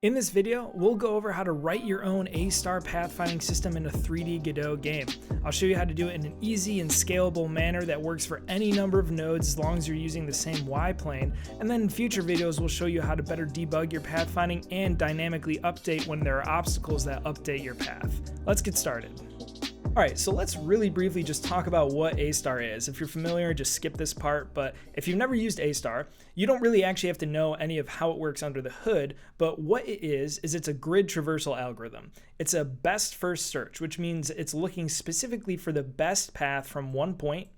In this video, we'll go over how to write your own A-star pathfinding system in a 3D Godot game. I'll show you how to do it in an easy and scalable manner that works for any number of nodes as long as you're using the same Y-plane, and then in future videos we'll show you how to better debug your pathfinding and dynamically update when there are obstacles that update your path. Let's get started. Alright, so let's really briefly just talk about what A-star is. If you're familiar, just skip this part, but if you've never used A-star, you don't really actually have to know any of how it works under the hood, but what it is it's a grid traversal algorithm. It's a best first search, which means it's looking specifically for the best path from one point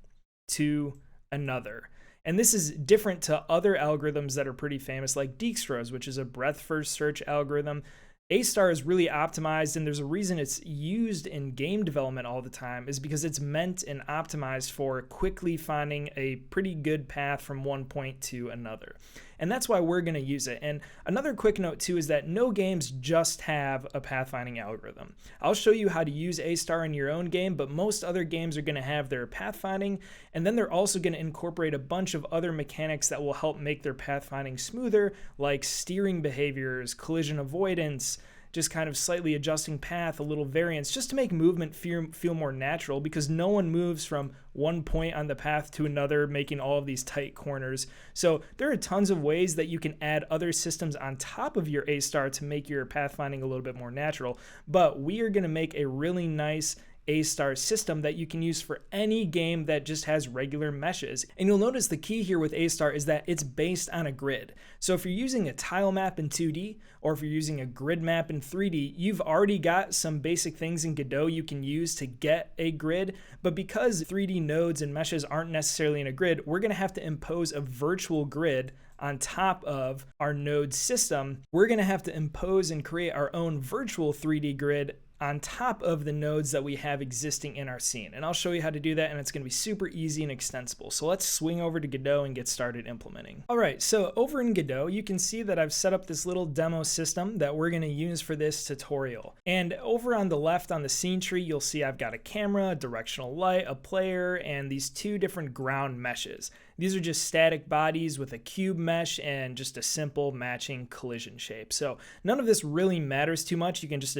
to another. And this is different to other algorithms that are pretty famous, like Dijkstra's, which is a breadth first search algorithm. A-star is really optimized, and there's a reason it's used in game development all the time is because it's meant and optimized for quickly finding a pretty good path from one point to another. And that's why we're going to use it. And another quick note too is that no games just have a pathfinding algorithm. I'll show you how to use A-star in your own game, but most other games are going to have their pathfinding, and then they're also going to incorporate a bunch of other mechanics that will help make their pathfinding smoother, like steering behaviors, collision avoidance, just kind of slightly adjusting path, a little variance, just to make movement feel more natural, because no one moves from one point on the path to another, making all of these tight corners. So there are tons of ways that you can add other systems on top of your A-star to make your pathfinding a little bit more natural, but we are going to make a really nice A-star system that you can use for any game that just has regular meshes. And you'll notice the key here with A-star is that it's based on a grid. So if you're using a tile map in 2D, or if you're using a grid map in 3D, you've already got some basic things in Godot you can use to get a grid. But because 3D nodes and meshes aren't necessarily in a grid, we're going to have to impose a virtual grid on top of our node system. We're going to have to impose and create our own virtual 3D grid on top of the nodes that we have existing in our scene. And I'll show you how to do that, and it's going to be super easy and extensible. So let's swing over to Godot and get started implementing. All right, so over in Godot, you can see that I've set up this little demo system that we're going to use for this tutorial. And over on the left on the scene tree, you'll see I've got a camera, a directional light, a player, and these two different ground meshes. These are just static bodies with a cube mesh and just a simple matching collision shape. So none of this really matters too much. You can just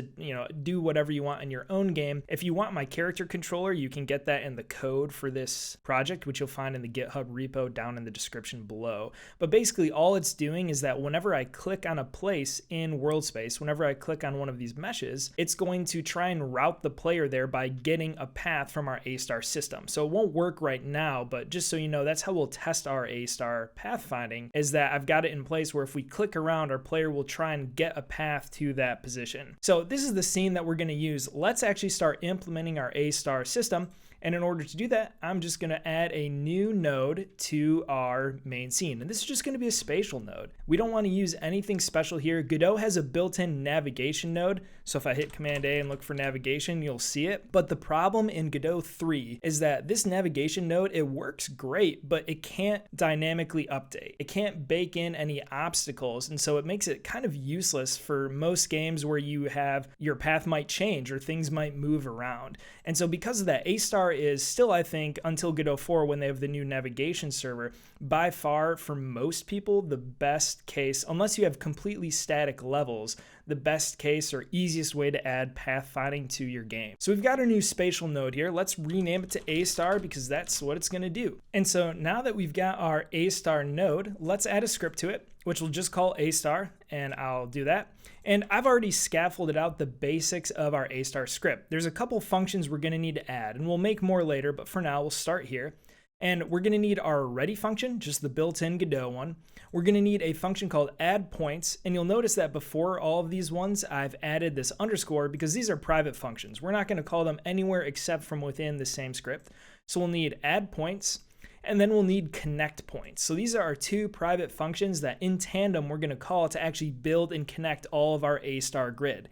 do whatever you want in your own game. If you want my character controller, you can get that in the code for this project, which you'll find in the GitHub repo down in the description below. But basically all it's doing is that whenever I click on a place in world space, whenever I click on one of these meshes, it's going to try and route the player there by getting a path from our A-star system. So it won't work right now, but just so you know, that's how we'll test our A-star pathfinding, is that I've got it in place where if we click around, our player will try and get a path to that position. So this is the scene that we're going to use. Let's actually start implementing our A-star system. And in order to do that, I'm just going to add a new node to our main scene. And this is just going to be a spatial node. We don't want to use anything special here. Godot has a built-in navigation node. So if I hit Command A and look for navigation, you'll see it. But the problem in Godot 3 is that this navigation node, it works great, but it can't dynamically update. It can't bake in any obstacles. And so it makes it kind of useless for most games where you have your path might change or things might move around. And so because of that, A-star is still, I think, until Godot 4 when they have the new navigation server, by far for most people the best case, unless you have completely static levels, the best case or easiest way to add pathfinding to your game. So we've got our new spatial node here. Let's rename it to A-star because that's what it's going to do. And so now that we've got our A-star node, let's add a script to it, which we'll just call A-star, and I'll do that. And I've already scaffolded out the basics of our A-star script. There's a couple functions we're going to need to add, and we'll make more later, but for now we'll start here. And we're going to need our ready function, just the built-in Godot one. We're going to need a function called add points, and you'll notice that before all of these ones, I've added this underscore because these are private functions. We're not going to call them anywhere except from within the same script. So we'll need add points, and then we'll need connect points. So these are our two private functions that in tandem we're going to call to actually build and connect all of our A-star grid.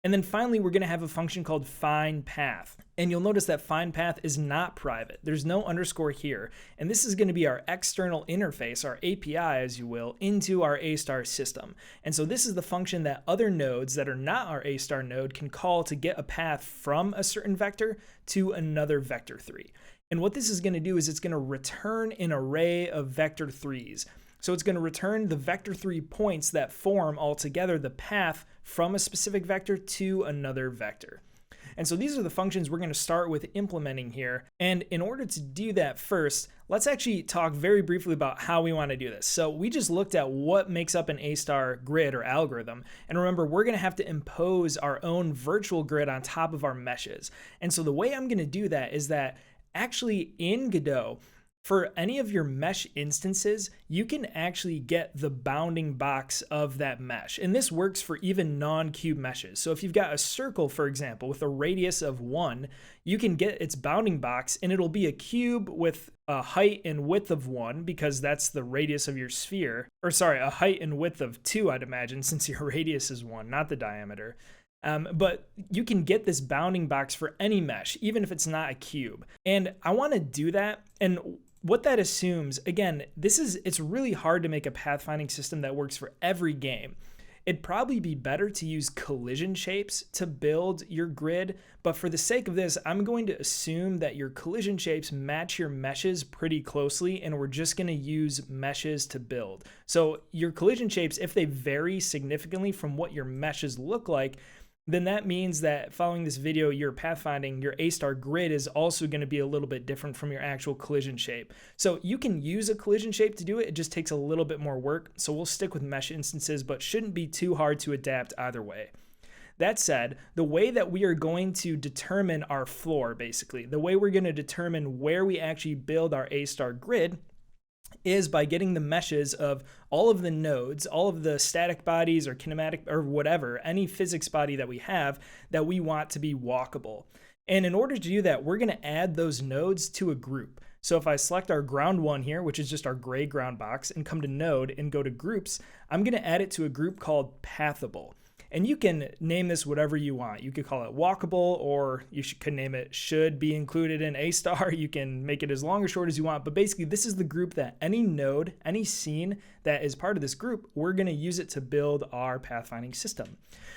And then finally, we're going to have a function called find path. And you'll notice that find path is not private. There's no underscore here. And this is going to be our external interface, our API, as you will, into our A-star system. And so this is the function that other nodes that are not our A-star node can call to get a path from a certain vector to another vector 3. And what this is going to do is it's going to return an array of vector 3s. So it's going to return the vector3 points that form altogether the path from a specific vector to another vector. And so these are the functions we're going to start with implementing here. And in order to do that first, let's actually talk very briefly about how we want to do this. So we just looked at what makes up an A-star grid or algorithm. And remember, we're going to have to impose our own virtual grid on top of our meshes. And so the way I'm going to do that is that actually in Godot, for any of your mesh instances, you can actually get the bounding box of that mesh. And this works for even non-cube meshes. So if you've got a circle, for example, with a radius of 1, you can get its bounding box and it'll be a cube with a height and width of 1 because that's the radius of your sphere. Or sorry, a height and width of 2, I'd imagine, since your radius is 1, not the diameter. But you can get this bounding box for any mesh, even if it's not a cube. And I want to do that. And what that assumes, again, it's really hard to make a pathfinding system that works for every game. It'd probably be better to use collision shapes to build your grid, but for the sake of this, I'm going to assume that your collision shapes match your meshes pretty closely, and we're just going to use meshes to build. So your collision shapes, if they vary significantly from what your meshes look like, then that means that following this video, your pathfinding, your A-star grid is also going to be a little bit different from your actual collision shape. So you can use a collision shape to do it. It just takes a little bit more work. So we'll stick with mesh instances, but shouldn't be too hard to adapt either way. That said, the way that we are going to determine our floor, basically, the way we're going to determine where we actually build our A-star grid is by getting the meshes of all of the nodes, all of the static bodies or kinematic or whatever, any physics body that we have that we want to be walkable. And in order to do that, we're going to add those nodes to a group. So if I select our ground 1 here, which is just our gray ground box, and come to node and go to groups, I'm going to add it to a group called pathable. And you can name this whatever you want. You could call it walkable, or you could name it should be included in A-star. You can make it as long or short as you want. But basically, this is the group that any node, any scene that is part of this group, we're going to use it to build our pathfinding system.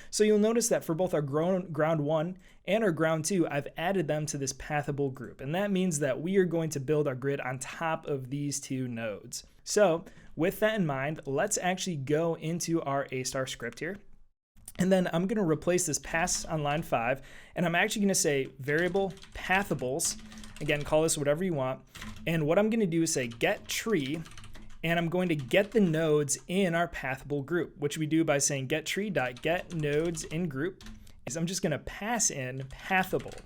So you'll notice that for both our ground 1 and our ground 2, I've added them to this pathable group. And that means that we are going to build our grid on top of these 2 nodes. So with that in mind, let's actually go into our A-star script here. And then I'm going to replace this pass on line 5, and I'm actually going to say variable pathables. Again, call this whatever you want. And what I'm going to do is say get tree, and I'm going to get the nodes in our pathable group, which we do by saying get tree.get nodes in group. So I'm just going to pass in pathable.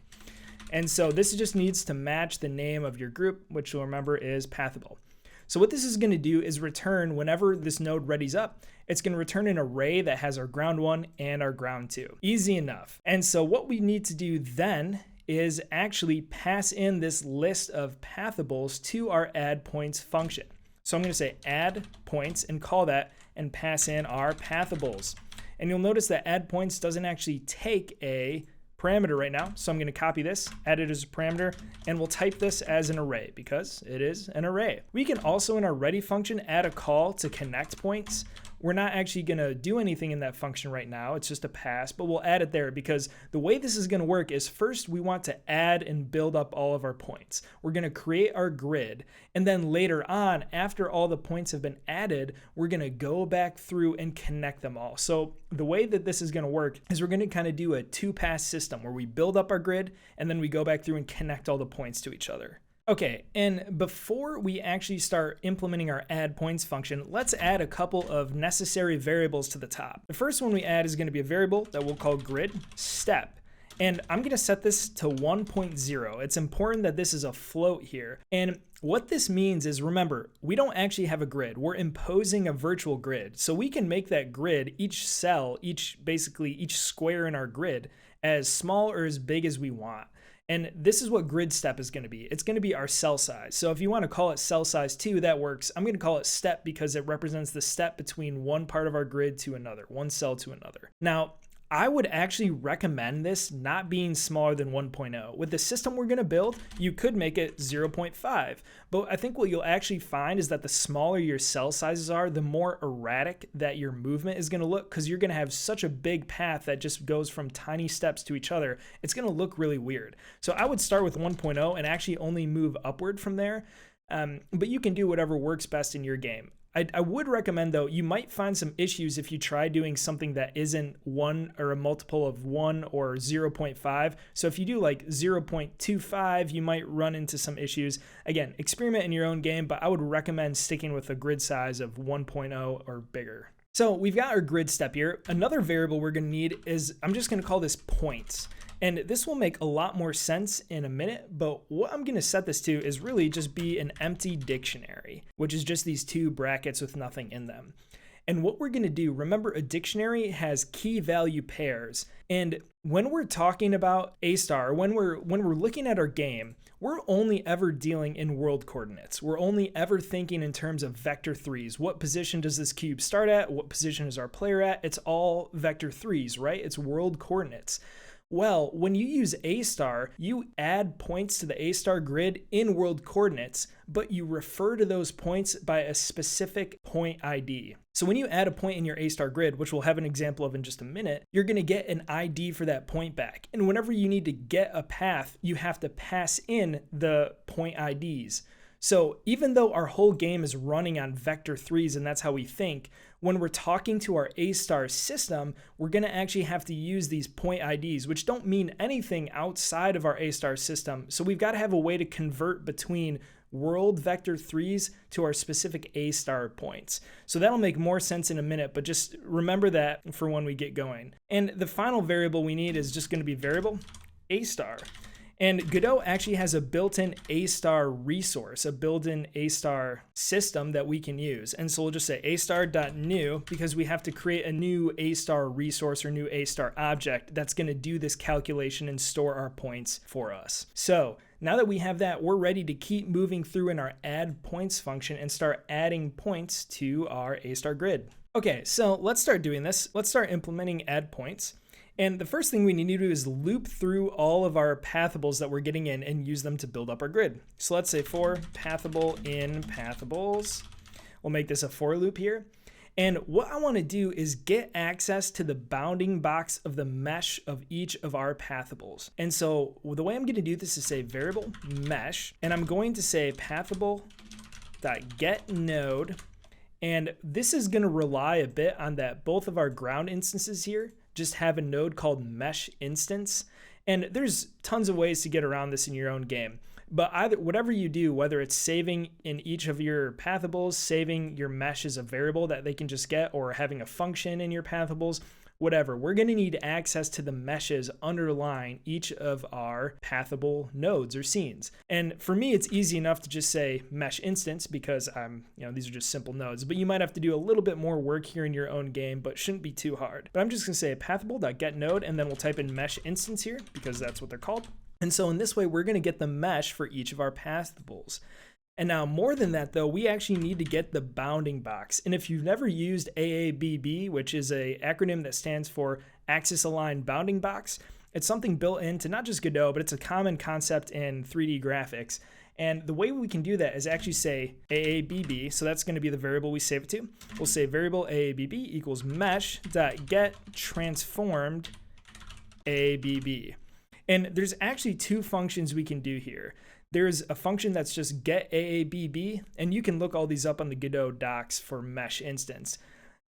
And so this just needs to match the name of your group, which you'll remember is pathable. So what this is going to do is return whenever this node readies up, it's going to return an array that has our ground 1 and our ground 2. Easy enough. And so what we need to do then is actually pass in this list of pathables to our add points function. So I'm going to say add points and call that and pass in our pathables. And you'll notice that add points doesn't actually take a parameter right now. So I'm going to copy this, add it as a parameter, and we'll type this as an array because it is an array. We can also in our ready function add a call to connect points. We're not actually going to do anything in that function right now. It's just a pass, but we'll add it there because the way this is going to work is first we want to add and build up all of our points. We're going to create our grid, and then later on, after all the points have been added, we're going to go back through and connect them all. So the way that this is going to work is we're going to kind of do a 2-pass system where we build up our grid and then we go back through and connect all the points to each other. Okay, and before we actually start implementing our add points function, let's add a couple of necessary variables to the top. The first one we add is going to be a variable that we'll call grid step. And I'm going to set this to 1.0. It's important that this is a float here. And what this means is, remember, we don't actually have a grid. We're imposing a virtual grid. So we can make that grid, each cell, basically each square in our grid, as small or as big as we want. And this is what grid step is going to be. It's going to be our cell size. So if you want to call it cell size 2, that works. I'm going to call it step because it represents the step between one part of our grid to another, one cell to another. Now, I would actually recommend this not being smaller than 1.0. With the system we're going to build, you could make it 0.5. But I think what you'll actually find is that the smaller your cell sizes are, the more erratic that your movement is going to look because you're going to have such a big path that just goes from tiny steps to each other. It's going to look really weird. So I would start with 1.0 and actually only move upward from there. But you can do whatever works best in your game. I would recommend, though, you might find some issues if you try doing something that isn't 1 or a multiple of 1 or 0.5. So if you do like 0.25, you might run into some issues. Again, experiment in your own game, but I would recommend sticking with a grid size of 1.0 or bigger. So we've got our grid step here. Another variable we're going to need is, I'm just going to call this points. And this will make a lot more sense in a minute, but what I'm going to set this to is really just be an empty dictionary, which is just these 2 brackets with nothing in them. And what we're going to do, remember, a dictionary has key value pairs. And when we're talking about A star, when we're looking at our game, we're only ever dealing in world coordinates. We're only ever thinking in terms of vector 3s. What position does this cube start at? What position is our player at? It's all vector 3s, right? It's world coordinates. Well, when you use A star, you add points to the A star grid in world coordinates, but you refer to those points by a specific point ID. So when you add a point in your A star grid, which we'll have an example of in just a minute, you're going to get an ID for that point back. And whenever you need to get a path, you have to pass in the point IDs. So even though our whole game is running on vector 3s and that's how we think, when we're talking to our A star system, we're going to actually have to use these point IDs, which don't mean anything outside of our A star system. So we've got to have a way to convert between world vector 3s to our specific A star points. So that'll make more sense in a minute, but just remember that for when we get going. And the final variable we need is just going to be variable A star. And Godot actually has a built-in A star resource, a built-in A star system that we can use. And so we'll just say A star.new because we have to create a new A star resource or new A star object that's going to do this calculation and store our points for us. So now that we have that, we're ready to keep moving through in our add points function and start adding points to our A star grid. Okay, so let's start doing this. Let's start implementing add points. And the first thing we need to do is loop through all of our pathables that we're getting in and use them to build up our grid. So let's say for pathable in pathables. We'll make this a for loop here. And what I want to do is get access to the bounding box of the mesh of each of our pathables. And so the way I'm going to do this is say variable mesh, and I'm going to say pathable.getNode. And this is going to rely a bit on that both of our ground instances here just have a node called mesh instance. And there's tons of ways to get around this in your own game. But either whatever you do, whether it's saving in each of your pathables, saving your mesh as a variable that they can just get, or having a function in your pathables, whatever, we're going to need access to the meshes underlying each of our pathable nodes or scenes. And for me, it's easy enough to just say mesh instance because these are just simple nodes, but you might have to do a little bit more work here in your own game, but shouldn't be too hard. But I'm just going to say pathable.getNode, and then we'll type in mesh instance here because that's what they're called. And so in this way, we're going to get the mesh for each of our pathables. And now more than that though, we actually need to get the bounding box. And if you've never used AABB, which is an acronym that stands for Axis Aligned Bounding Box, it's something built into not just Godot, but it's a common concept in 3D graphics. And the way we can do that is actually say AABB, so that's going to be the variable we save it to. We'll say variable AABB equals mesh.getTransformed AABB. And there's actually 2 functions we can do here. There's a function that's just get AABB, and you can look all these up on the Godot docs for mesh instance.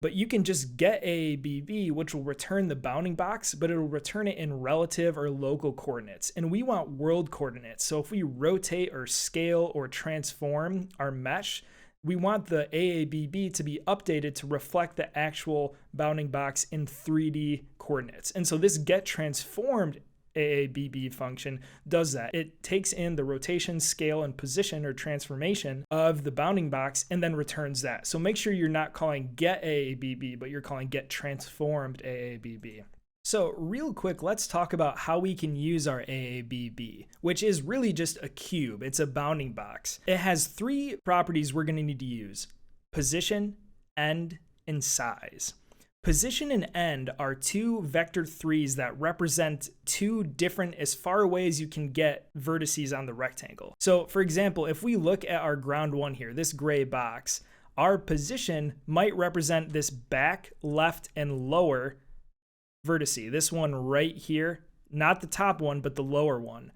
But you can just get AABB, which will return the bounding box, but it'll return it in relative or local coordinates. And we want world coordinates. So if we rotate or scale or transform our mesh, we want the AABB to be updated to reflect the actual bounding box in 3D coordinates. And so this get transformed AABB function does that. It takes in the rotation, scale, and position or transformation of the bounding box and then returns that. So make sure you're not calling get AABB, but you're calling get transformed AABB. So real quick, let's talk about how we can use our AABB, which is really just a cube. It's a bounding box. It has 3 properties we're going to need to use: position, end, and size. Position and end are 2 vector 3s that represent 2 different as far away as you can get vertices on the rectangle. So for example, if we look at our ground 1 here, this gray box, our position might represent this back, left, and lower vertice. This one right here, not the top one, but the lower one.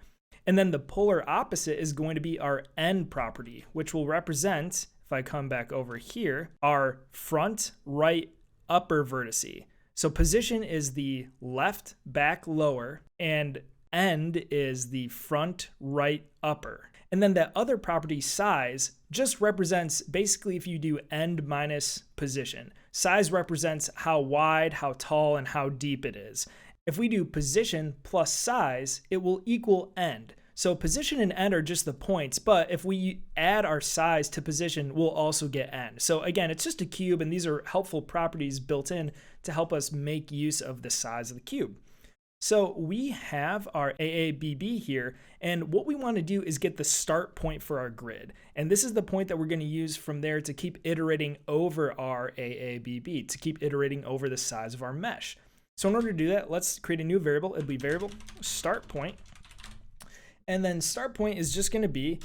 And then the polar opposite is going to be our end property, which will represent, if I come back over here, are front, right, upper vertice. So position is the left, back, lower, and end is the front, right, upper. And then that other property, size, just represents basically if you do end minus position. Size represents how wide, how tall, and how deep it is. If we do position plus size, it will equal end. So position and end are just the points, but if we add our size to position, we'll also get end. So again, it's just a cube, and these are helpful properties built in to help us make use of the size of the cube. So we have our AABB here, and what we want to do is get the start point for our grid. And this is the point that we're going to use from there to keep iterating over our AABB, to keep iterating over the size of our mesh. So in order to do that, let's create a new variable. It'll be variable start point. And then start point is just going to be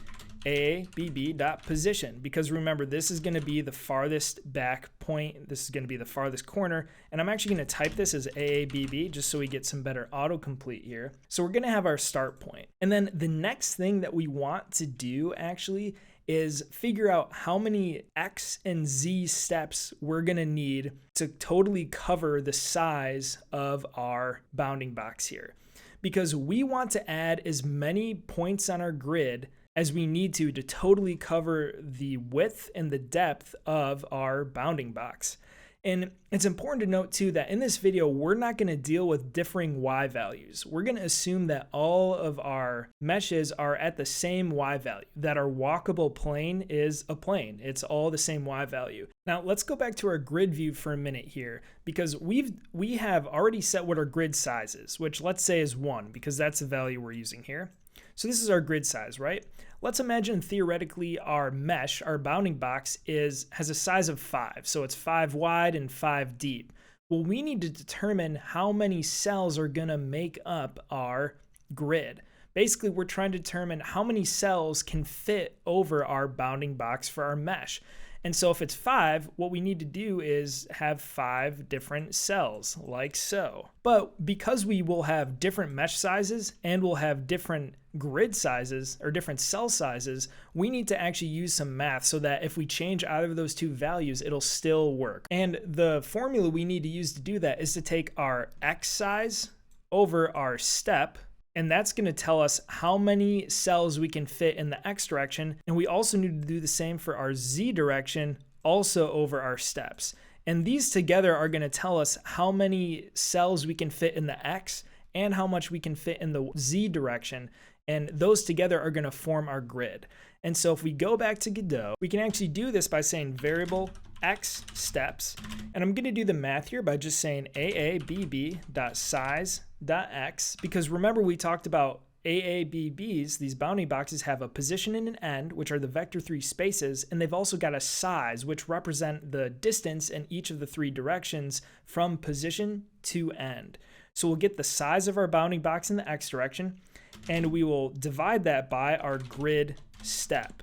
AABB.position, because remember, this is going to be the farthest back point. This is going to be the farthest corner. And I'm actually going to type this as AABB just so we get some better autocomplete here. So we're going to have our start point. And then the next thing that we want to do actually is figure out how many X and Z steps we're going to need to totally cover the size of our bounding box here. Because we want to add as many points on our grid as we need to totally cover the width and the depth of our bounding box. And it's important to note too that in this video, we're not going to deal with differing Y values. We're going to assume that all of our meshes are at the same Y value, that our walkable plane is a plane. It's all the same Y value. Now let's go back to our grid view for a minute here, because we have already set what our grid size is, which let's say is 1, because that's the value we're using here. So this is our grid size, right? Let's imagine theoretically our mesh, our bounding box, has a size of 5. So it's 5 wide and 5 deep. Well, we need to determine how many cells are going to make up our grid. Basically, we're trying to determine how many cells can fit over our bounding box for our mesh. And so if it's 5, what we need to do is have 5 different cells, like so. But because we will have different mesh sizes and we'll have different grid sizes or different cell sizes, we need to actually use some math so that if we change either of those two values, it'll still work. And the formula we need to use to do that is to take our X size over our step, and that's going to tell us how many cells we can fit in the X direction. And we also need to do the same for our Z direction, also over our steps. And these together are going to tell us how many cells we can fit in the X and how much we can fit in the Z direction. And those together are going to form our grid. And so if we go back to Godot, we can actually do this by saying variable X steps. And I'm going to do the math here by just saying AABB.size.x, because remember we talked about AABBs, these bounding boxes have a position and an end, which are the vector 3 spaces, and they've also got a size, which represent the distance in each of the 3 directions from position to end. So we'll get the size of our bounding box in the X direction, and we will divide that by our grid step.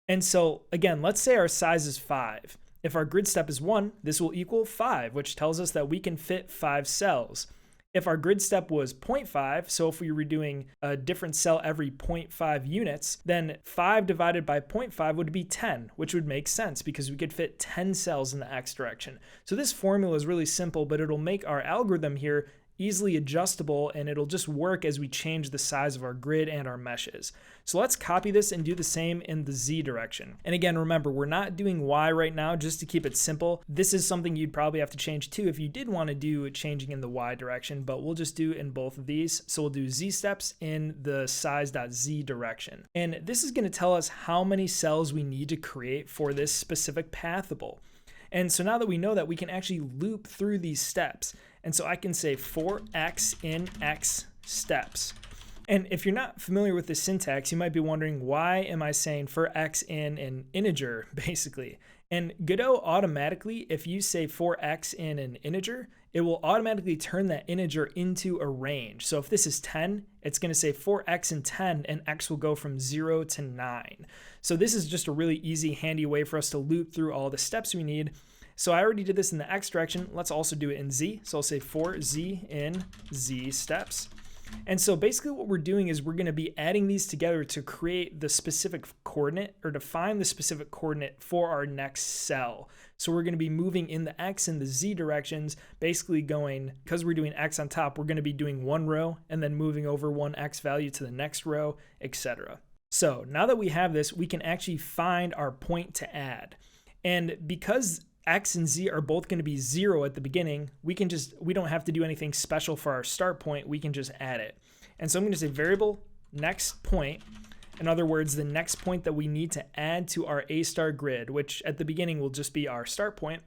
And so again, let's say our size is 5. If our grid step is 1, this will equal 5, which tells us that we can fit 5 cells. If our grid step was 0.5, so if we were doing a different cell every 0.5 units, then 5 divided by 0.5 would be 10, which would make sense because we could fit 10 cells in the X direction. So this formula is really simple, but it'll make our algorithm here easily adjustable, and it'll just work as we change the size of our grid and our meshes. So let's copy this and do the same in the Z direction. And again, remember, we're not doing Y right now just to keep it simple. This is something you'd probably have to change too if you did want to do changing in the Y direction, but we'll just do in both of these. So we'll do Z steps in the size.Z direction. And this is going to tell us how many cells we need to create for this specific pathable. And so now that we know that, we can actually loop through these steps. And so I can say for X in X steps. And if you're not familiar with the syntax, you might be wondering, why am I saying for X in an integer, basically? And Godot automatically, if you say for X in an integer, it will automatically turn that integer into a range. So if this is 10, it's going to say for X in 10, and X will go from 0 to 9. So this is just a really easy, handy way for us to loop through all the steps we need. So I already did this in the X direction. Let's also do it in Z. So I'll say for Z in Z steps. And so basically what we're doing is we're going to be adding these together to create the specific coordinate, or to find the specific coordinate for our next cell. So we're going to be moving in the X and the Z directions, basically going, because we're doing X on top, we're going to be doing one row and then moving over one X value to the next row, etc. So now that we have this, we can actually find our point to add. And because X and Z are both going to be 0 at the beginning, we don't have to do anything special for our start point. We can just add it. And so I'm going to say variable next point. In other words, the next point that we need to add to our A star grid, which at the beginning will just be our start point,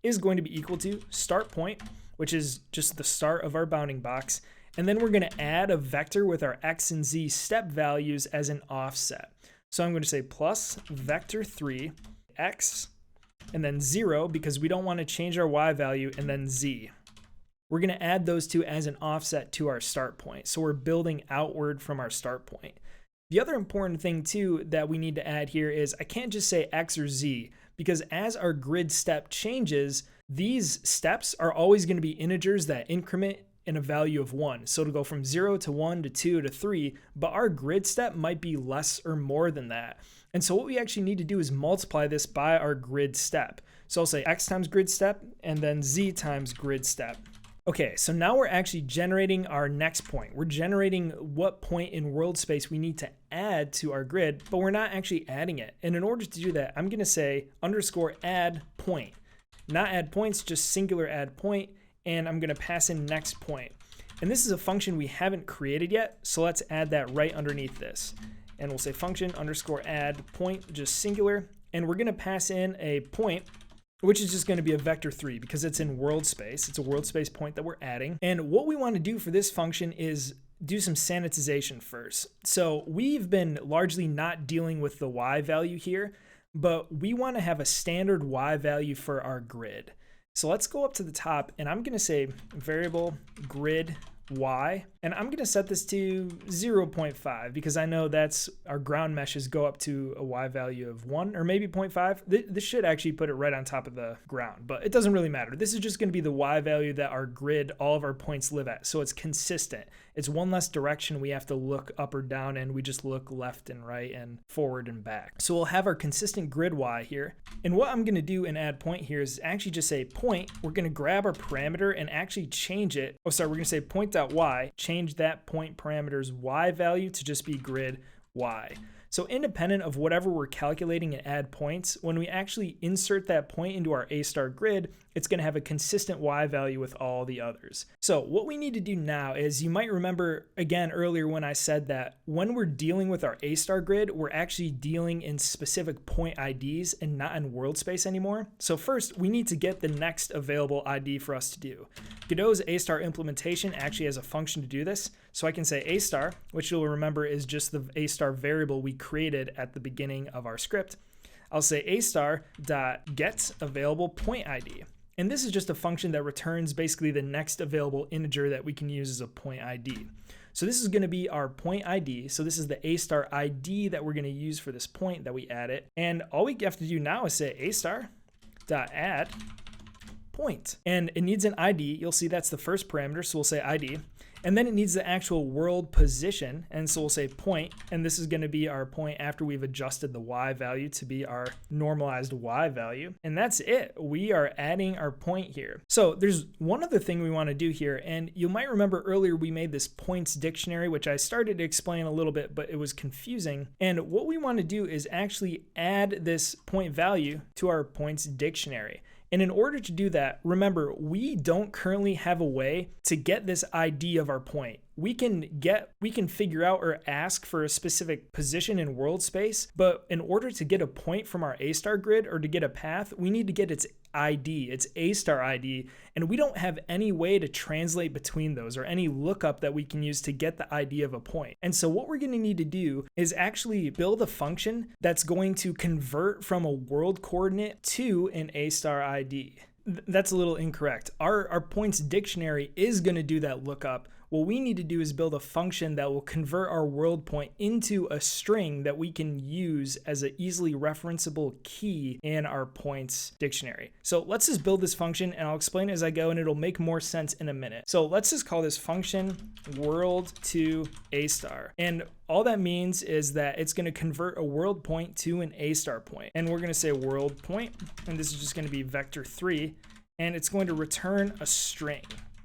is going to be equal to start point, which is just the start of our bounding box. And then we're going to add a vector with our X and Z step values as an offset. So I'm going to say plus vector 3, X, and then 0, because we don't want to change our Y value, and then Z. We're going to add those two as an offset to our start point. So we're building outward from our start point. The other important thing too that we need to add here is I can't just say X or Z, because as our grid step changes, these steps are always going to be integers that increment in a value of 1. So it'll go from 0 to 1 to 2 to 3, but our grid step might be less or more than that. And so what we actually need to do is multiply this by our grid step. So I'll say X times grid step and then Z times grid step. Okay, so now we're actually generating our next point. We're generating what point in world space we need to add to our grid, but we're not actually adding it. And in order to do that, I'm going to say underscore add point. Not add points, just singular add point, and I'm going to pass in next point. And this is a function we haven't created yet, so let's add that right underneath this. And we'll say function underscore add point, just singular, and we're going to pass in a point, which is just going to be a vector 3 because it's in world space. It's a world space point that we're adding. And what we want to do for this function is do some sanitization first. So we've been largely not dealing with the Y value here, but we want to have a standard Y value for our grid. So let's go up to the top, and I'm going to say variable grid Y, and I'm going to set this to 0.5 because I know that's our ground meshes go up to a Y value of 1 or maybe 0.5. This should actually put it right on top of the ground, but it doesn't really matter. This is just going to be the Y value that our grid, all of our points live at. So it's consistent. It's one less direction we have to look up or down, and we just look left and right and forward and back. So we'll have our consistent grid Y here. And what I'm going to do in add point here is actually just say point. We're going to grab our parameter and actually change it. Oh, sorry, we're going to say point.y, change that point parameter's Y value to just be grid Y. So independent of whatever we're calculating and add points, when we actually insert that point into our A star grid, it's going to have a consistent Y value with all the others. So what we need to do now is, you might remember again earlier when I said that when we're dealing with our A star grid, we're actually dealing in specific point IDs and not in world space anymore. So first we need to get the next available ID for us to do. Godot's A star implementation actually has a function to do this. So I can say A star, which you'll remember is just the A star variable we created at the beginning of our script. I'll say A star dot get available point ID. And this is just a function that returns basically the next available integer that we can use as a point ID. So this is going to be our point ID. So this is the A star ID that we're going to use for this point that we added. And all we have to do now is say A star dot add point. And it needs an ID. You'll see that's the first parameter. So we'll say ID. And then it needs the actual world position. And so we'll say point, and this is going to be our point after we've adjusted the Y value to be our normalized Y value. And that's it. We are adding our point here. So there's one other thing we want to do here. And you might remember earlier we made this points dictionary, which I started to explain a little bit, but it was confusing. And what we want to do is actually add this point value to our points dictionary. And in order to do that, remember, we don't currently have a way to get this ID of our point. We can figure out or ask for a specific position in world space, but in order to get a point from our A star grid or to get a path, we need to get its ID, its A star ID, and we don't have any way to translate between those or any lookup that we can use to get the ID of a point. And so what we're going to need to do is actually build a function that's going to convert from a world coordinate to an A star ID. That's a little incorrect. Our points dictionary is going to do that lookup. What we need to do is build a function that will convert our world point into a string that we can use as an easily referenceable key in our points dictionary. So let's just build this function, and I'll explain it as I go, and it'll make more sense in a minute. So let's just call this function world to a star. And all that means is that it's going to convert a world point to an a star point. And we're going to say world point, and this is just going to be vector 3, and it's going to return a string.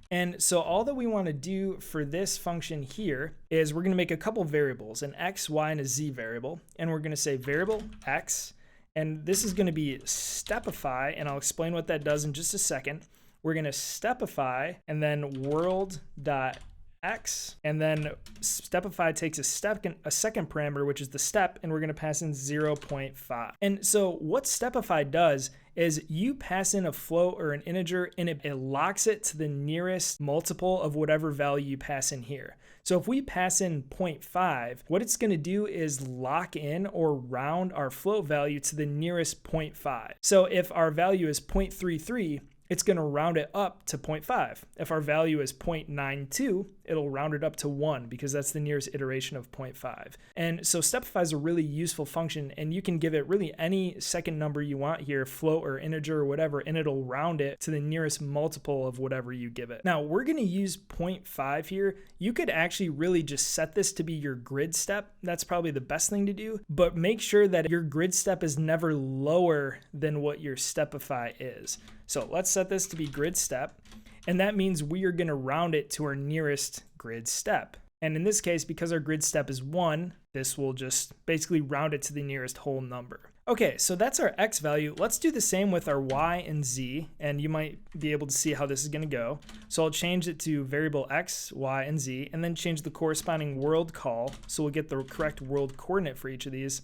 And so all that we want to do for this function here is we're going to make a couple variables, an x, y, and a z variable. And we're going to say variable x, and this is going to be stepify, and I'll explain what that does in just a second. We're going to stepify and then world.x, and then stepify takes a second parameter, which is the step, and we're going to pass in 0.5. And so what stepify does is you pass in a float or an integer, and it locks it to the nearest multiple of whatever value you pass in here. So if we pass in 0.5, what it's going to do is lock in or round our float value to the nearest 0.5. So if our value is 0.33, it's going to round it up to 0.5. If our value is 0.92, it'll round it up to 1 because that's the nearest iteration of 0.5. And so stepify is a really useful function, and you can give it really any second number you want here, float or integer or whatever, and it'll round it to the nearest multiple of whatever you give it. Now we're going to use 0.5 here. You could actually really just set this to be your grid step. That's probably the best thing to do, but make sure that your grid step is never lower than what your stepify is. So let's set this to be grid step, and that means we are going to round it to our nearest grid step. And in this case, because our grid step is 1, this will just basically round it to the nearest whole number. Okay, so that's our x value. Let's do the same with our y and z, and you might be able to see how this is going to go. So I'll change it to variable x, y, and z, and then change the corresponding world call, so we'll get the correct world coordinate for each of these.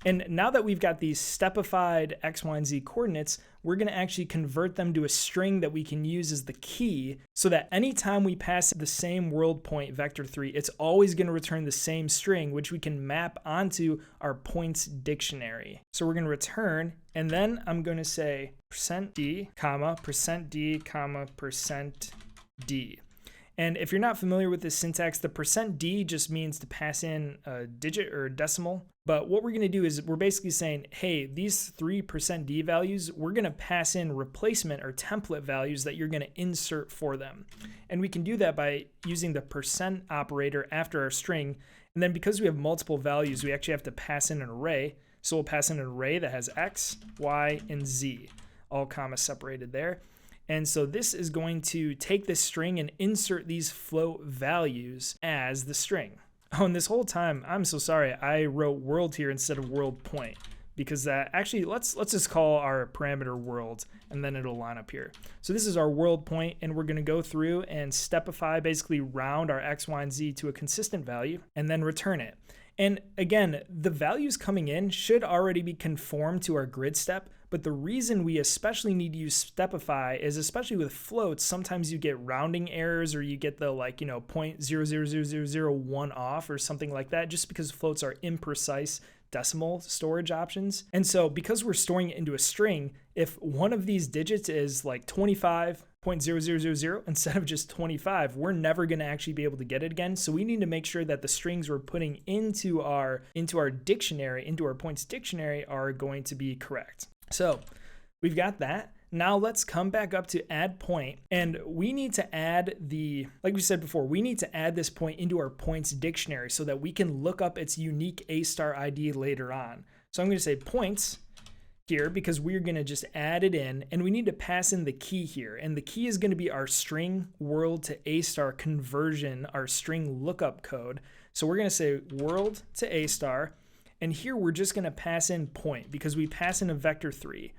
And now that we've got these stepified x, y, and z coordinates, we're going to actually convert them to a string that we can use as the key, so that anytime we pass the same world point, vector 3, it's always going to return the same string, which we can map onto our points dictionary. So we're going to return, and then I'm going to say %d, %d, %d. And if you're not familiar with this syntax, the %d just means to pass in a digit or a decimal. But what we're going to do is we're basically saying, hey, these 3%d values, we're going to pass in replacement or template values that you're going to insert for them. And we can do that by using the % operator after our string. And then because we have multiple values, we actually have to pass in an array. So we'll pass in an array that has x, y, and z, all comma separated there. And so this is going to take this string and insert these float values as the string. Oh, and this whole time, I'm so sorry, I wrote world here instead of world point, because that actually, let's just call our parameter world, and then it'll line up here. So this is our world point, and we're going to go through and stepify, basically round our x, y, and z to a consistent value, and then return it. And again, the values coming in should already be conformed to our grid step, but the reason we especially need to use stepify is, especially with floats, sometimes you get rounding errors, or you get the 0.000001 off or something like that, just because floats are imprecise decimal storage options. And so because we're storing it into a string, if one of these digits is like 25.0000 instead of just 25, we're never going to actually be able to get it again. So we need to make sure that the strings we're putting into our dictionary, into our points dictionary, are going to be correct. So we've got that. Now let's come back up to add point, and we need to add like we said before, we need to add this point into our points dictionary so that we can look up its unique A* ID later on. So I'm going to say points here because we're going to just add it in, and we need to pass in the key here, and the key is going to be our string world to A* conversion, our string lookup code. So we're going to say world to A*, and here we're just going to pass in point because we pass in a vector 3.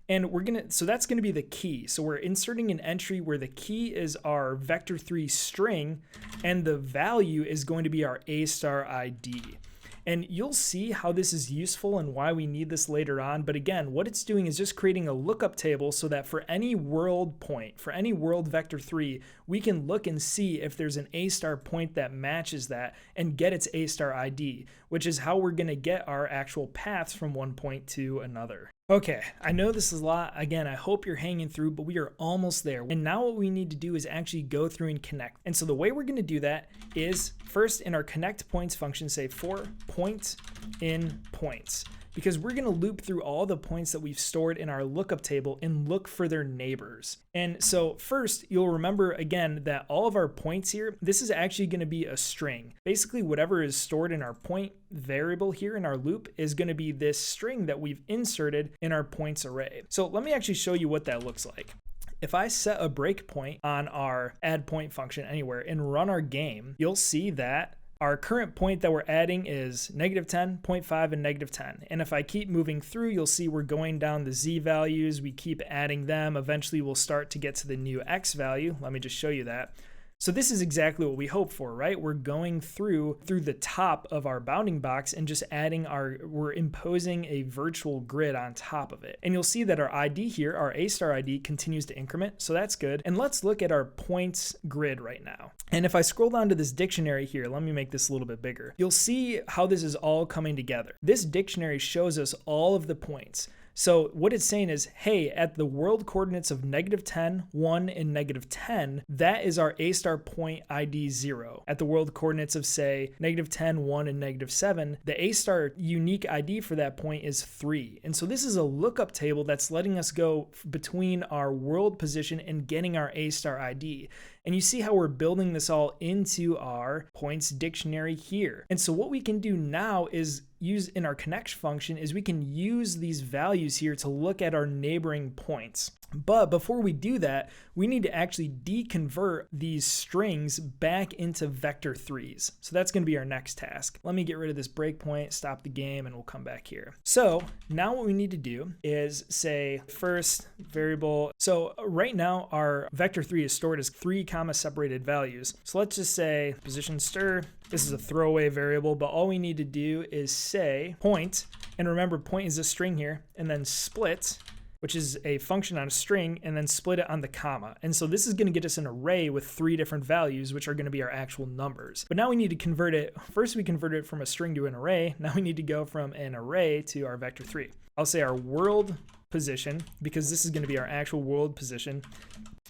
And so that's going to be the key. So we're inserting an entry where the key is our vector 3 string, and the value is going to be our A* ID. And you'll see how this is useful and why we need this later on. But again, what it's doing is just creating a lookup table so that for any world point, for any world vector 3, we can look and see if there's an A* point that matches that and get its A* ID, which is how we're going to get our actual paths from one point to another. Okay, I know this is a lot. Again, I hope you're hanging through, but we are almost there. And now what we need to do is actually go through and connect. And so the way we're going to do that is first in our connect points function, say for point in points, because we're going to loop through all the points that we've stored in our lookup table and look for their neighbors. And so first, you'll remember again that all of our points here, this is actually going to be a string. Basically, whatever is stored in our point variable here in our loop is going to be this string that we've inserted in our points array. So let me actually show you what that looks like. If I set a breakpoint on our add point function anywhere and run our game, you'll see that our current point that we're adding is -10, 0.5, and -10. And if I keep moving through, you'll see we're going down the z values. We keep adding them. Eventually, we'll start to get to the new x value. Let me just show you that. So this is exactly what we hope for, right? We're going through the top of our bounding box and just adding we're imposing a virtual grid on top of it. And you'll see that our ID here, our A star ID, continues to increment. So that's good. And let's look at our points grid right now. And if I scroll down to this dictionary here, let me make this a little bit bigger. You'll see how this is all coming together. This dictionary shows us all of the points. So what it's saying is, hey, at the world coordinates of -10, 1, and -10, that is our A star point ID 0. At the world coordinates of, say, -10, 1, and -7, the A star unique ID for that point is 3. And so this is a lookup table that's letting us go between our world position and getting our A star ID. And you see how we're building this all into our points dictionary here. And so what we can do now is use in our connect function is we can use these values here to look at our neighboring points. But before we do that, we need to actually deconvert these strings back into vector 3s. So that's going to be our next task. Let me get rid of this breakpoint, stop the game, and we'll come back here. So now what we need to do is say first variable. So right now our vector 3 is stored as 3 comma separated values. So let's just say position stir. This is a throwaway variable, but all we need to do is say point, and remember point is a string here, and then split, which is a function on a string, and then split it on the comma. And so this is going to get us an array with 3 different values, which are going to be our actual numbers. But now we need to convert it. First, we converted it from a string to an array. Now we need to go from an array to our vector 3. I'll say our world position, because this is going to be our actual world position.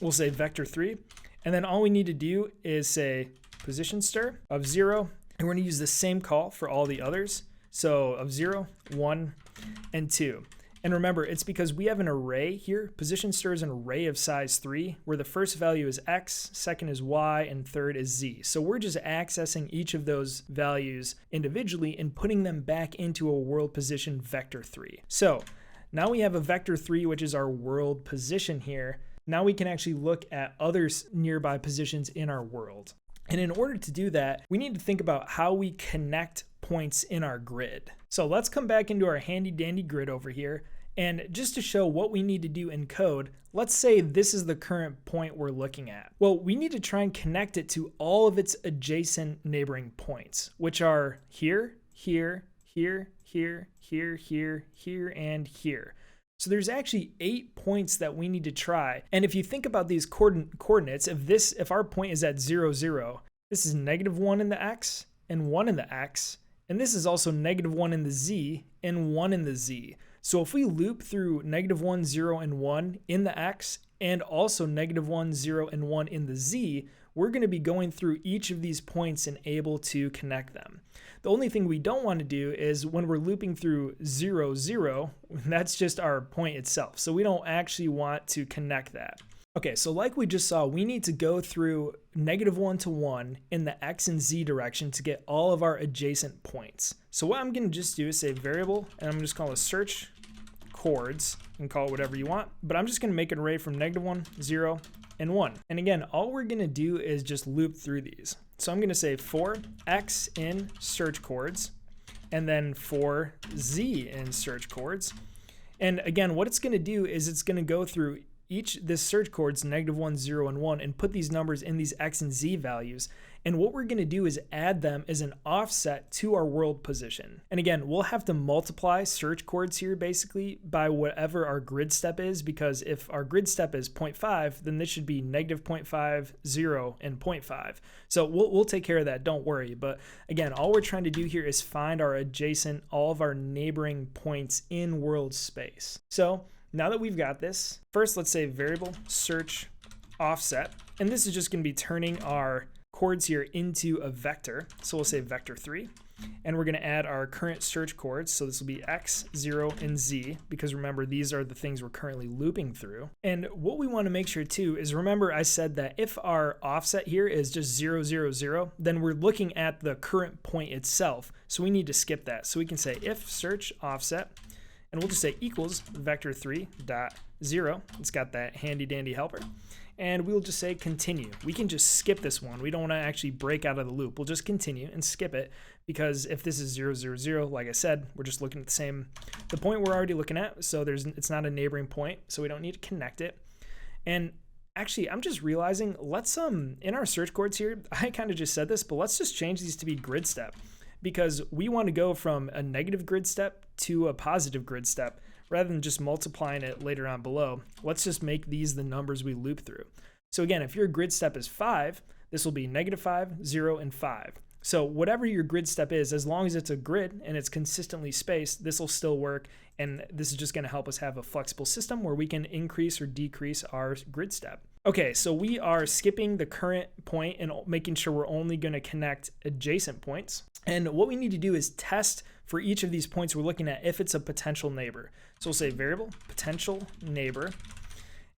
We'll say vector 3. And then all we need to do is say position stir of 0. And we're going to use the same call for all the others. So of 0, 1, and 2. And remember, it's because we have an array here. Position stir is an array of size 3, where the first value is x, second is y, and third is z. So we're just accessing each of those values individually and putting them back into a world position vector 3. So now we have a vector 3, which is our world position here. Now we can actually look at other nearby positions in our world. And in order to do that, we need to think about how we connect points in our grid. So let's come back into our handy dandy grid over here. And just to show what we need to do in code, let's say this is the current point we're looking at. Well, we need to try and connect it to all of its adjacent neighboring points, which are here, here, here, here, here, here, here, and here. So there's actually 8 points that we need to try. And if you think about these coordinates, if our point is at 0, 0, this is -1 in the x and 1 in the x. And this is also -1 in the z and 1 in the z. So if we loop through -1, 0, and 1 in the x and also -1, 0, and 1 in the z, we're going to be going through each of these points and able to connect them. The only thing we don't want to do is when we're looping through 0, 0, that's just our point itself. So we don't actually want to connect that. Okay, so like we just saw, we need to go through -1 to 1 in the x and z direction to get all of our adjacent points. So what I'm going to just do is say variable, and I'm just going to search chords and call it whatever you want. But I'm just going to make an array from -1, 0, and 1. And again, all we're going to do is just loop through these. So I'm going to say for x in search chords, and then for z in search chords. And again, what it's going to do is it's going to go through this search coordinates -1, 0, and 1 and put these numbers in these X and Z values. And what we're going to do is add them as an offset to our world position. And again, we'll have to multiply search chords here basically by whatever our grid step is, because if our grid step is 0.5, then this should be -0.5, 0, and 0.5. So we'll take care of that, don't worry. But again, all we're trying to do here is find our adjacent, all of our neighboring points in world space. So now that we've got this, first let's say variable search offset. And this is just going to be turning our chords here into a vector. So we'll say vector3, and we're going to add our current search chords. So this will be X, 0, and Z, because remember, these are the things we're currently looping through. And what we want to make sure too is, remember I said that if our offset here is just 0, 0, 0, then we're looking at the current point itself. So we need to skip that. So we can say if search offset, and we'll just say equals vector3 dot 0. It's got that handy dandy helper. And we'll just say continue. We can just skip this one. We don't want to actually break out of the loop. We'll just continue and skip it, because if this is 0, 0, 0, like I said, we're just looking at the point we're already looking at. So it's not a neighboring point, so we don't need to connect it. And actually, I'm just realizing, let's in our search chords here, I kind of just said this, but let's just change these to be grid step, because we want to go from a negative grid step to a positive grid step. Rather than just multiplying it later on below, let's just make these the numbers we loop through. So again, if your grid step is 5, this will be -5, 0, and 5. So whatever your grid step is, as long as it's a grid and it's consistently spaced, this will still work. And this is just going to help us have a flexible system where we can increase or decrease our grid step. Okay, so we are skipping the current point and making sure we're only going to connect adjacent points. And what we need to do is test for each of these points we're looking at if it's a potential neighbor. So we'll say variable potential neighbor,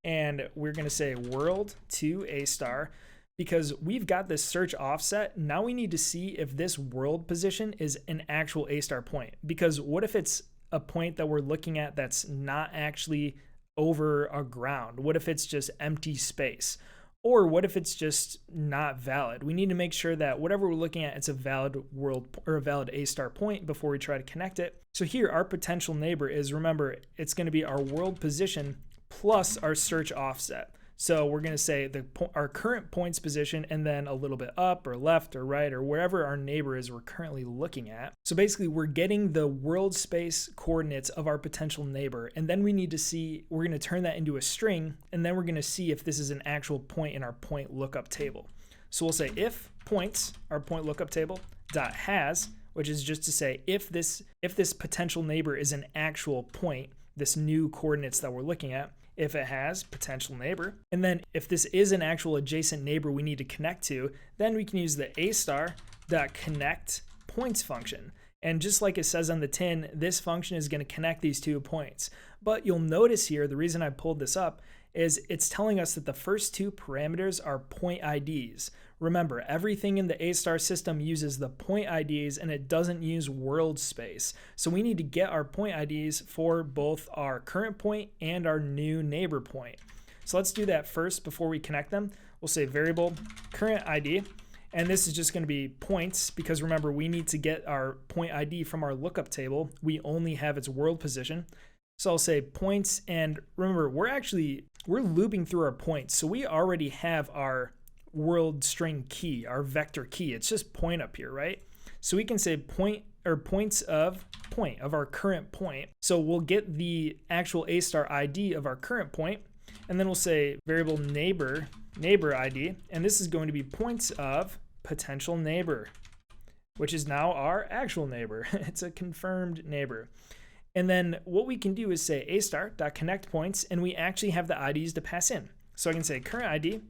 and we're going to say world to A star, because we've got this search offset. Now we need to see if this world position is an actual A star point, because what if it's a point that we're looking at that's not actually over a ground? What if it's just empty space? Or what if it's just not valid? We need to make sure that whatever we're looking at, it's a valid world or a valid A star point before we try to connect it. So here, our potential neighbor is, remember, it's going to be our world position plus our search offset. So we're going to say our current point's position and then a little bit up or left or right or wherever our neighbor is we're currently looking at. So basically we're getting the world space coordinates of our potential neighbor, and then we need to see, we're going to turn that into a string, and then we're going to see if this is an actual point in our point lookup table. So we'll say if points, our point lookup table, dot has, which is just to say if this potential neighbor is an actual point, this new coordinates that we're looking at, if it has potential neighbor. And then if this is an actual adjacent neighbor we need to connect to, then we can use the A star dot connect points function. And just like it says on the tin, this function is going to connect these 2 points. But you'll notice here, the reason I pulled this up is it's telling us that the first 2 parameters are point IDs. Remember, everything in the A star system uses the point IDs and it doesn't use world space. So we need to get our point IDs for both our current point and our new neighbor point. So let's do that first before we connect them. We'll say variable current ID, and this is just going to be points, because remember, we need to get our point ID from our lookup table. We only have its world position. So I'll say points, and remember, we're looping through our points. So we already have our world string key, our vector key. It's just point up here, right? So we can say point or points of point of our current point. So we'll get the actual A star ID of our current point, and then we'll say variable neighbor ID, and this is going to be points of potential neighbor, which is now our actual neighbor. It's a confirmed neighbor. And then what we can do is say A star dot connect points, and we actually have the IDs to pass in. So I can say current ID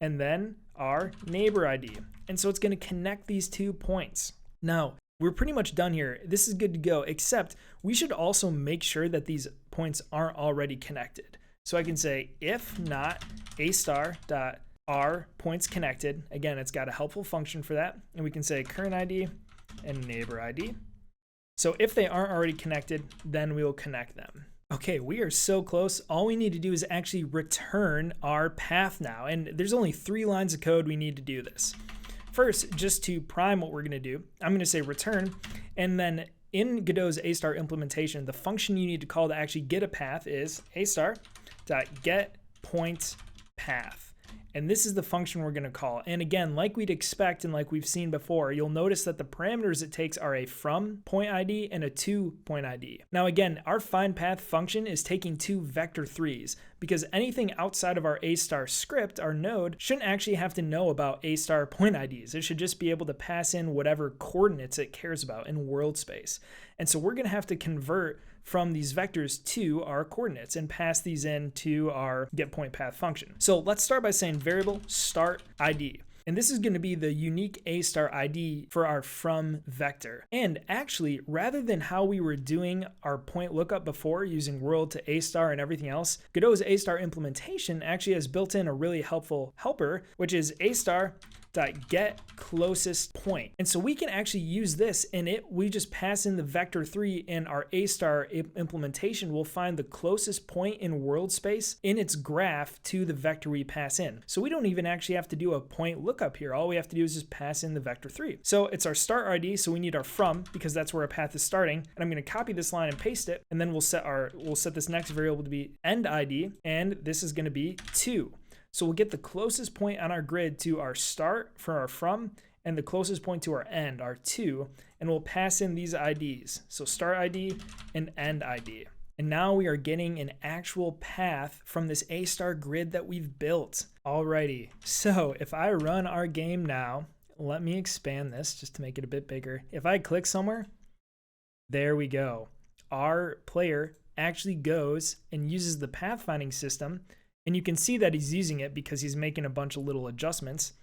and then our neighbor ID. And so it's going to connect these 2 points. Now, we're pretty much done here. This is good to go, except we should also make sure that these points aren't already connected. So I can say if not A star dot are points connected. Again, it's got a helpful function for that. And we can say current ID and neighbor ID. So if they aren't already connected, then we'll connect them. Okay, we are so close. All we need to do is actually return our path now. And there's only 3 lines of code we need to do this. First, just to prime what we're going to do, I'm going to say return. And then in Godot's A star implementation, the function you need to call to actually get a path is A star dot get point path. And this is the function we're going to call. And again, like we'd expect and like we've seen before, you'll notice that the parameters it takes are a from point ID and a to point ID. Now again, our find path function is taking two vector 3s because anything outside of our A star script, our node, shouldn't actually have to know about A star point IDs. It should just be able to pass in whatever coordinates it cares about in world space. And so we're going to have to convert from these vectors to our coordinates and pass these in to our getPointPath function. So let's start by saying variable start ID. And this is going to be the unique A star ID for our from vector. And actually, rather than how we were doing our point lookup before using world to A star and everything else, Godot's A star implementation actually has built in a really helpful helper, which is A star get closest point. And so we can actually use this and we just pass in the vector 3 and our A star implementation will find the closest point in world space in its graph to the vector we pass in. So we don't even actually have to do a point lookup here. All we have to do is just pass in the vector 3. So it's our start ID, so we need our from because that's where our path is starting. And I'm going to copy this line and paste it, and then we'll set this next variable to be end ID, and this is going to be 2. So we'll get the closest point on our grid to our start for our from and the closest point to our end, our 2, and we'll pass in these IDs. So start ID and end ID. And now we are getting an actual path from this A star grid that we've built. Alrighty, so if I run our game now, let me expand this just to make it a bit bigger. If I click somewhere, there we go. Our player actually goes and uses the pathfinding system. And you can see that he's using it because he's making a bunch of little adjustments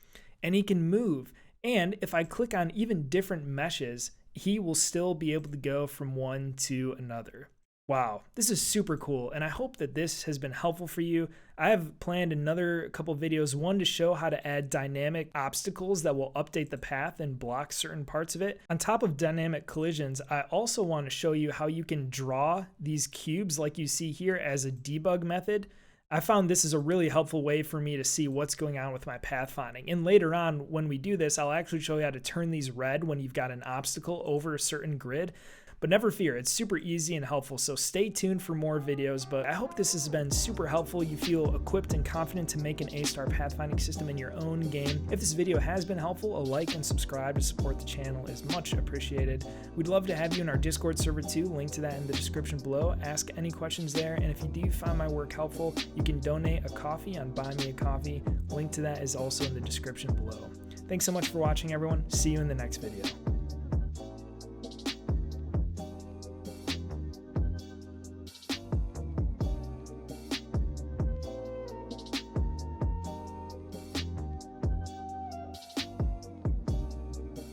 and he can move. And if I click on even different meshes, he will still be able to go from one to another. Wow, this is super cool. And I hope that this has been helpful for you. I have planned another couple videos, one to show how to add dynamic obstacles that will update the path and block certain parts of it. On top of dynamic collisions, I also want to show you how you can draw these cubes like you see here as a debug method. I found this is a really helpful way for me to see what's going on with my pathfinding. And later on, when we do this, I'll actually show you how to turn these red when you've got an obstacle over a certain grid. But never fear, it's super easy and helpful, so stay tuned for more videos. But I hope this has been super helpful. You feel equipped and confident to make an A star pathfinding system in your own game. If this video has been helpful, a like and subscribe to support the channel is much appreciated. We'd love to have you in our Discord server too, link to that in the description below. Ask any questions there, and if you do find my work helpful, you can donate a coffee on Buy Me a Coffee. Link to that is also in the description below. Thanks so much for watching, everyone. See you in the next video.